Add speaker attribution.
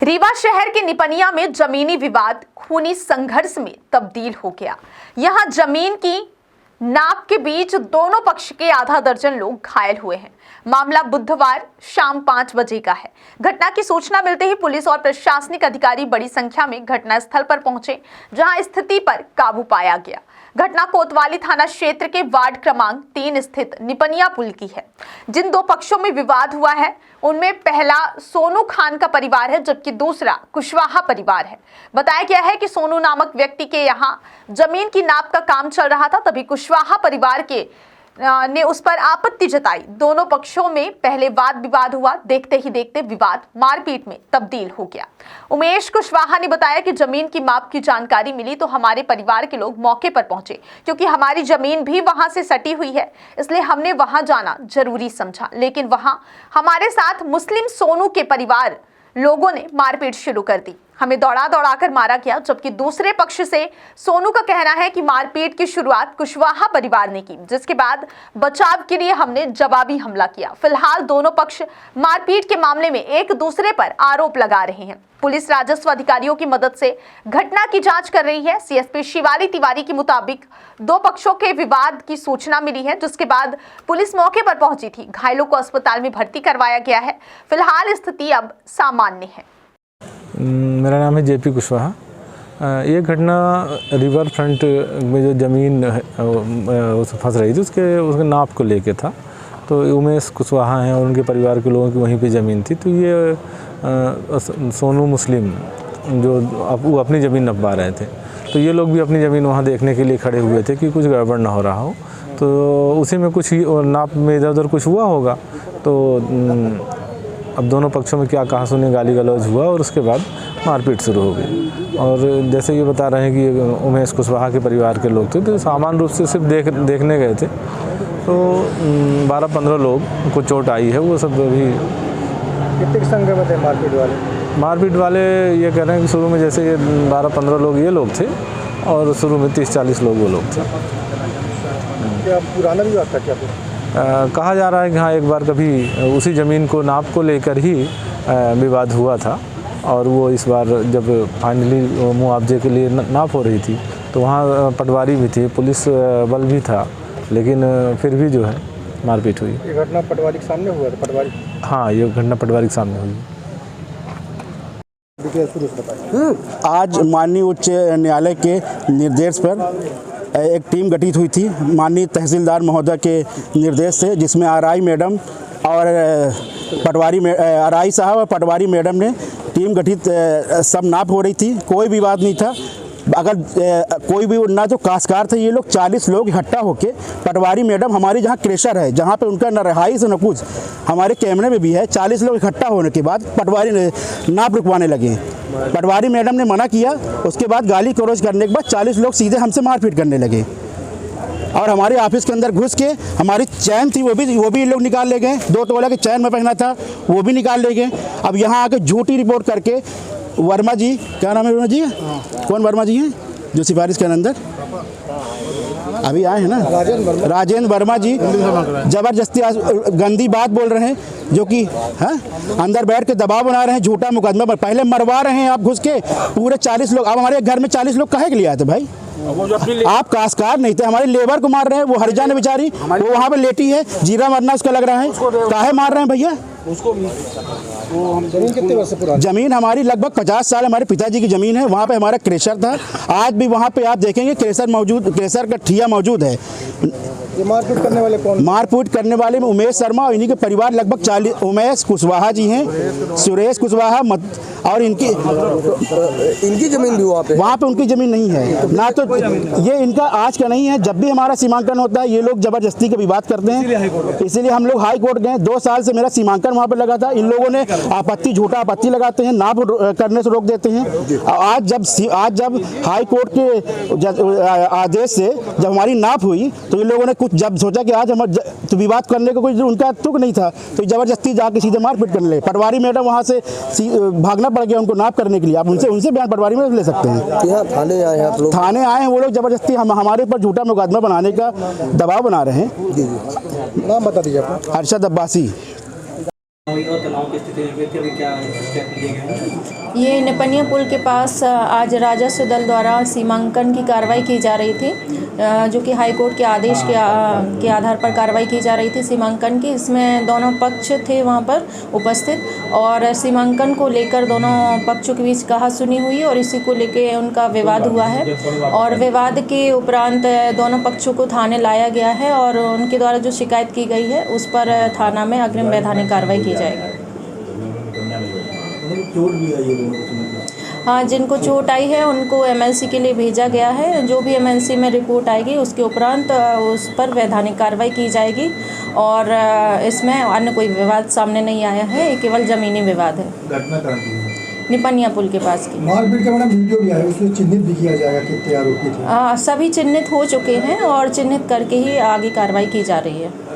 Speaker 1: रीवा शहर के निपनिया में जमीनी विवाद खूनी संघर्ष में तब्दील हो गया। यहां जमीन की नाप के बीच दोनों पक्ष के आधा दर्जन लोग घायल हुए हैं। मामला बुधवार शाम 5 बजे का है। घटना की सूचना मिलते ही पुलिस और प्रशासनिक अधिकारी बड़ी संख्या में घटनास्थल पर पहुंचे, जहां स्थिति पर काबू पाया गया। घटना कोतवाली थाना क्षेत्र के वार्ड क्रमांक 3 स्थित निपनिया पुल की है। जिन दो पक्षों में विवाद हुआ है उनमें पहला सोनू खान का परिवार है, जबकि दूसरा कुशवाहा परिवार है। बताया गया है कि सोनू नामक व्यक्ति के यहां जमीन की नाप का काम चल रहा था, तभी कुशवाहा परिवार के ने उस पर आपत्ति जताई। दोनों पक्षों में पहले वाद विवाद हुआ। देखते ही देखते विवाद मारपीट में तब्दील हो गया। उमेश कुशवाहा ने बताया कि जमीन की माप की जानकारी मिली तो हमारे परिवार के लोग मौके पर पहुंचे, क्योंकि हमारी जमीन भी वहां से सटी हुई है, इसलिए हमने वहां जाना जरूरी समझा। लेकिन वहां हमारे साथ मुस्लिम सोनू के परिवार लोगों ने मारपीट शुरू कर दी। हमें दौड़ा दौड़ाकर मारा गया, जबकि दूसरे पक्ष से सोनू का कहना है कि मारपीट की शुरुआत कुशवाहा परिवार ने की, जिसके बाद बचाव के लिए हमने जवाबी हमला किया। फिलहाल दोनों पक्ष मारपीट के मामले में एक दूसरे पर आरोप लगा रहे हैं। पुलिस राजस्व अधिकारियों की मदद से घटना की जांच कर रही है। सीएसपी शिवाली तिवारी के मुताबिक दो पक्षों के विवाद की सूचना मिली है, जिसके बाद पुलिस मौके पर पहुंची थी। घायलों को अस्पताल में भर्ती करवाया गया है। फिलहाल स्थिति अब सामान्य है।
Speaker 2: मेरा नाम है जेपी कुशवाहा। ये घटना रिवर फ्रंट में जो ज़मीन फंस रही थी उसके नाप को लेके था। तो उमेश कुशवाहा हैं और उनके परिवार के लोगों की वहीं पे ज़मीन थी। तो ये सोनू मुस्लिम जो वो अपनी ज़मीन नपवा रहे थे, तो ये लोग भी अपनी ज़मीन वहाँ देखने के लिए खड़े हुए थे कि कुछ गड़बड़ ना हो रहा हो। तो उसी में कुछ नाप में इधर उधर कुछ हुआ होगा। तो अब दोनों पक्षों में क्या कहा सुने, गाली गलौज हुआ और उसके बाद मारपीट शुरू हो गई। और जैसे ये बता रहे हैं कि उमेश कुशवाहा के परिवार के लोग थे, तो सामान्य रूप से सिर्फ देखने गए थे। तो 12-15 लोग को चोट आई है। वो सब अभी
Speaker 3: कितने संख्या में थे
Speaker 2: मारपीट वाले ये कह रहे हैं कि शुरू में जैसे ये 12-15 लोग ये लोग थे और शुरू में 30-40 लोग वो लोग थे।
Speaker 3: क्या पुराना विवाद था क्या?
Speaker 2: कहा जा रहा है कि हाँ, एक बार कभी उसी ज़मीन को नाप को लेकर ही विवाद हुआ था, और वो इस बार जब फाइनली मुआवजे के लिए नाप हो रही थी तो वहाँ पटवारी भी थी, पुलिस बल भी था, लेकिन फिर भी जो है मारपीट हुई।
Speaker 3: ये घटना पटवारी के सामने हुआ था? पटवारी,
Speaker 2: हाँ, ये घटना पटवारी के सामने हुई।
Speaker 4: आज माननीय उच्च न्यायालय के निर्देश पर एक टीम गठित हुई थी माननीय तहसीलदार महोदय के निर्देश से, जिसमें आरआई मैडम और आरआई साहब और पटवारी मैडम ने टीम गठित, सब नाप हो रही थी। कोई विवाद नहीं था। अगर कोई भी ना तो काश्तकार थे, ये लोग 40 लोग इकट्ठा होके, पटवारी मैडम हमारी जहाँ क्रेशर है, जहाँ पे उनका न रहाइश न कुछ, हमारे कैमरे में भी है, 40 लोग इकट्ठा होने के बाद पटवारी ने नाप रुकवाने लगे। पटवारी मैडम ने मना किया। उसके बाद गाली गलौज करने के बाद 40 लोग सीधे हमसे मारपीट करने लगे और हमारे ऑफिस के अंदर घुस के हमारी चैन थी वो भी लोग निकाल ले गए। 2 तोला की चैन में पहना था वो भी निकाल ले गए। अब यहाँ आके झूठी रिपोर्ट करके वर्मा जी, क्या नाम है वर्मा जी? कौन वर्मा जी हैं जो सिफारिश के अंदर अभी आए हैं ना? राजेंद्र वर्मा जी जबरदस्ती गंदी बात बोल रहे हैं, जो कि अंदर बैठ के दबाव बना रहे हैं, झूठा मुकदमा पर पहले मरवा रहे हैं आप घुस के पूरे 40 लोग। अब हमारे घर में 40 लोग काहे के लिए आए थे भाई? आप काश्तकार नहीं थे, हमारे लेबर को मार रहे हैं। वो हरिजान बेचारी वो वहाँ पे लेटी है, जीरा मरना उसका लग रहा है। काहे मार रहे हैं भैया उसको?
Speaker 3: जमीन कितने वर्ष पुरानी?
Speaker 4: जमीन हमारी लगभग 50 साल हमारे पिताजी की जमीन है। वहाँ पे हमारा क्रेशर था। आज भी वहाँ पे आप देखेंगे क्रेशर का ठिया मौजूद है।
Speaker 3: ये मारपीट करने वाले कौन?
Speaker 4: मारपीट करने वाले में उमेश शर्मा और इन्हीं के परिवार लगभग 40, उमेश कुशवाहा जी हैं, सुरेश कुशवाहा और इनकी
Speaker 3: जमीन भी वहाँ पे
Speaker 4: उनकी जमीन नहीं है ना। तो ये इनका आज का नहीं है। जब भी हमारा सीमांकन होता है ये लोग जबरदस्ती के विवाद करते हैं, इसीलिए हम लोग हाई कोर्ट गए। 2 साल से मेरा सीमांकन वहाँ पे लगा था। इन लोगों ने झूठा आपत्ति लगाते हैं, नाप करने से रोक देते हैं। आज जब हाई कोर्ट के आदेश से जब हमारी नाप हुई तो इन लोगों ने जब सोचा कि आज हम तो विवाद करने का कोई उनका तुक नहीं था, तो जबरदस्ती जाके सीधे मारपीट करने लगे। पटवारी मैडम वहाँ से भागना पड़ गया उनको नाप करने के लिए। आप उनसे बयान पटवारी मैडम ले सकते हैं।
Speaker 3: थाने आए हैं आप लोग?
Speaker 4: थाने आए हैं वो लोग, जबरदस्ती हमारे ऊपर झूठा मुकदमा बनाने का दबाव बना रहे हैं।
Speaker 3: जी, नाम बता दीजिए अपना।
Speaker 4: अरशद अब्बासी।
Speaker 5: तनाव की स्थिति क्या ये निपनिया पुल के पास आज राजस्व दल द्वारा सीमांकन की कार्रवाई की जा रही थी, जो कि हाई कोर्ट के आदेश के आधार पर कार्रवाई की जा रही थी सीमांकन की। इसमें दोनों पक्ष थे वहाँ पर उपस्थित और सीमांकन को लेकर दोनों पक्षों के बीच कहा-सुनी हुई और इसी को लेकर उनका विवाद हुआ है और विवाद के उपरांत दोनों पक्षों को थाने लाया गया है और उनके द्वारा जो शिकायत की गई है उस पर थाना में अग्रिम वैधानिक कार्रवाई की जाएगी। हाँ, जिनको चोट आई है उनको एमएलसी के लिए भेजा गया है। जो भी एमएलसी में रिपोर्ट आएगी उसके उपरांत उस पर वैधानिक कार्रवाई की जाएगी और इसमें अन्य कोई विवाद सामने नहीं आया है, ये केवल ज़मीनी विवाद है।
Speaker 6: घटना कहाँ की है?
Speaker 5: निपनिया पुल के पास की।
Speaker 6: मारपीट का मैडम वीडियो भी आया, उसमें चिन्हित भी किया जाएगा कितने आरोपी थे?
Speaker 5: सभी चिन्हित हो चुके हैं और चिन्हित करके ही आगे कार्रवाई की जा रही है।